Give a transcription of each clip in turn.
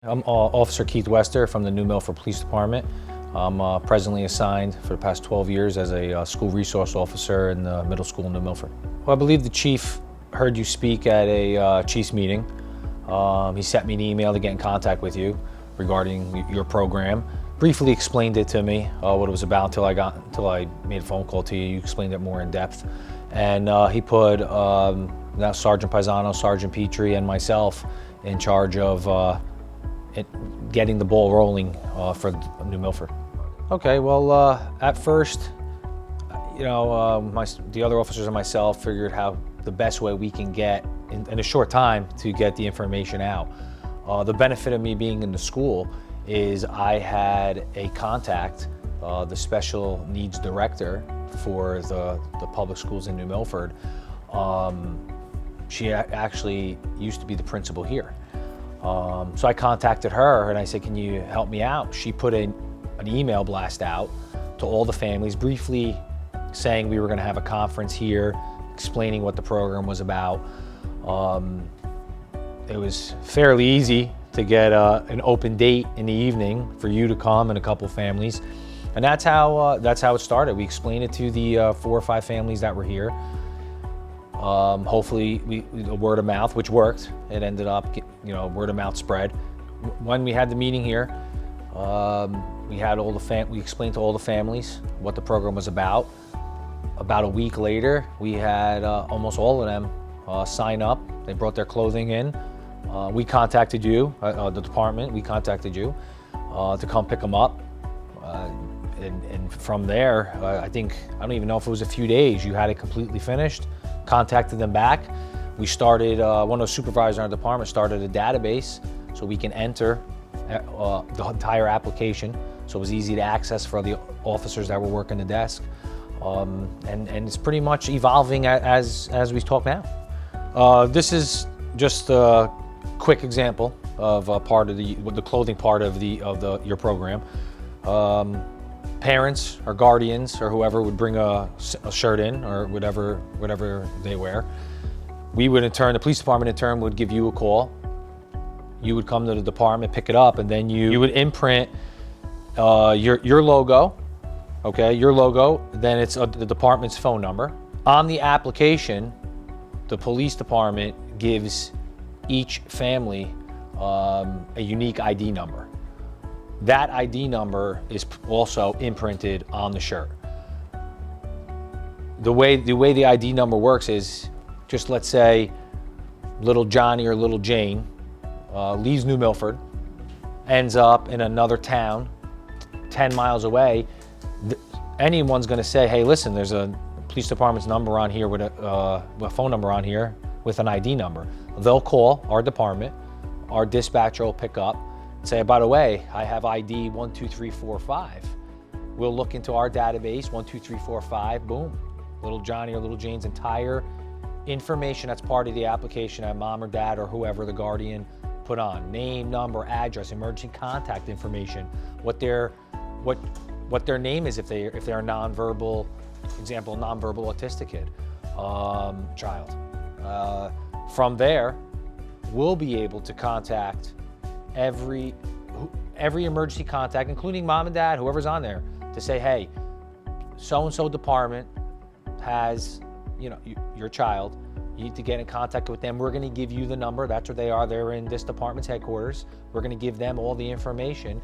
I'm Officer Keith Wester from the New Milford Police Department. I'm presently assigned for the past 12 years as a school resource officer in the middle school in New Milford. Well, I believe the chief heard you speak at a chief's meeting. He sent me an email to get in contact with you regarding your program. Briefly explained it to me, what it was about until I made a phone call to you. You explained it more in depth. And he put now Sergeant Paisano, Sergeant Petrie, and myself in charge of getting the ball rolling for New Milford. Okay, well, at first, you know, the other officers and myself figured how the best way we can get, in a short time, to get the information out. The benefit of me being in the school is I had a contact, the special needs director for the public schools in New Milford. She actually used to be the principal here. So I contacted her and I said, can you help me out? She put an email blast out to all the families, briefly saying we were going to have a conference here, explaining what the program was about. It was fairly easy to get an open date in the evening for you to come and a couple families. And that's how it started. We explained it to the 4 or 5 families that were here. Hopefully, the word of mouth, which worked. It ended up, you know, word of mouth spread. When we had the meeting here, we explained to all the families what the program was about. About a week later, we had almost all of them sign up. They brought their clothing in. We contacted you, the department. We contacted you to come pick them up. And from there, I don't even know if it was a few days, you had it completely finished. Contacted them back. We started, one of the supervisors in our department started a database so we can enter the entire application, so it was easy to access for the officers that were working the desk. And it's pretty much evolving as we talk now. This is just a quick example of part of the clothing part of your program. Parents or guardians or whoever would bring a shirt in or whatever they wear. We would in turn, the police department in turn would give you a call. You would come to the department, pick it up, and then you would imprint your logo, okay, your logo, then it's the department's phone number. On the application, the police department gives each family a unique ID number. That ID number is also imprinted on the shirt. The way the ID number works is, just let's say little Johnny or little Jane leaves New Milford, ends up in another town 10 miles away, anyone's gonna say, hey, listen, there's a police department's number on here with a phone number on here with an ID number. They'll call our department, our dispatcher will pick up, say, by the way, I have ID 12345. We'll look into our database, 12345, boom. Little Johnny or little Jane's entire information that's part of the application that mom or dad or whoever the guardian put on. Name, number, address, emergency contact information, what their name is if they're a nonverbal, example, nonverbal autistic kid, child. From there, we'll be able to contact every emergency contact, including mom and dad, whoever's on there, to say, hey, so-and-so department has, you know, your child. You need to get in contact with them. We're going to give you the number. That's where they are. They're in this department's headquarters. We're going to give them all the information,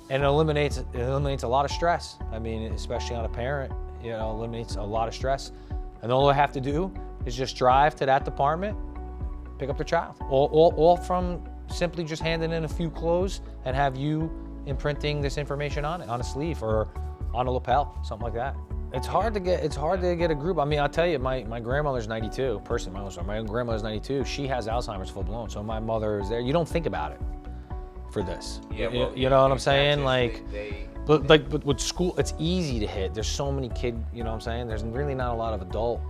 and it eliminates a lot of stress. I mean, especially on a parent, you know, eliminates a lot of stress. And all they have to do is just drive to that department, pick up their child, all from simply just handing in a few clothes and have you imprinting this information on it, on a sleeve or on a lapel, something like that. It's hard to get a group. I mean, I'll tell you, my grandmother's 92, my own grandmother's 92, she has Alzheimer's full blown, so my mother is there. You don't think about it for this. Yeah, well, you know what I'm saying? But with school, it's easy to hit. There's so many kids, you know what I'm saying? There's really not a lot of adult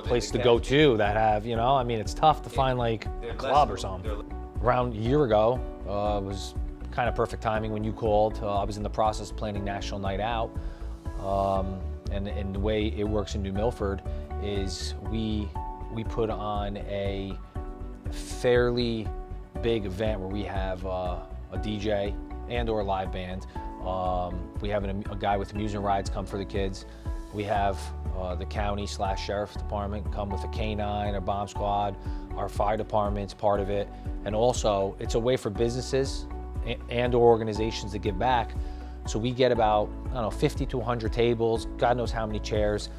places to go to that have, you know, I mean, it's tough to find like a club or something. Around a year ago, was kind of perfect timing when you called. I was in the process of planning National Night Out. And the way it works in New Milford is we put on a fairly big event where we have a DJ and or a live band. We have a guy with amusement rides come for the kids. We have the county/sheriff's department come with a canine, a bomb squad. Our fire department's part of it. And also, it's a way for businesses and or organizations to give back. So we get about, I don't know, 50 to 100 tables, God knows how many chairs,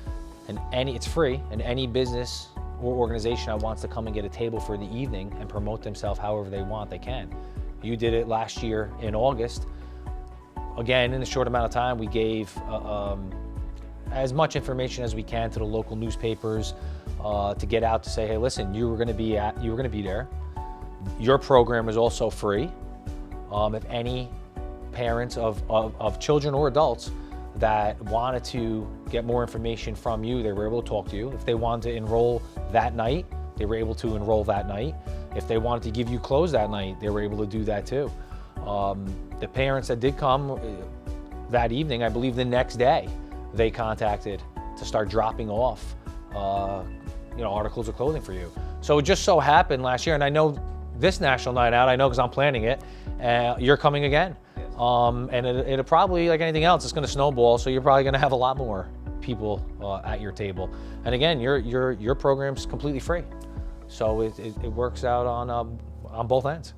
and it's free, and any business or organization that wants to come and get a table for the evening and promote themselves however they want, they can. You did it last year in August. Again, in a short amount of time, we gave as much information as we can to the local newspapers to get out to say, hey, listen, you were going to be there. Your program is also free. If any parents of children or adults that wanted to get more information from you, they were able to talk to you. If they wanted to enroll that night, they were able to enroll that night. If they wanted to give you clothes that night, they were able to do that too. The parents that did come that evening, I believe the next day, they contacted to start dropping off articles of clothing for you. So it just so happened last year, and I know this National Night Out, I know because I'm planning it, you're coming again. And it'll probably, like anything else, it's going to snowball, so you're probably going to have a lot more people at your table. And again, your program's completely free. So it works out on both ends.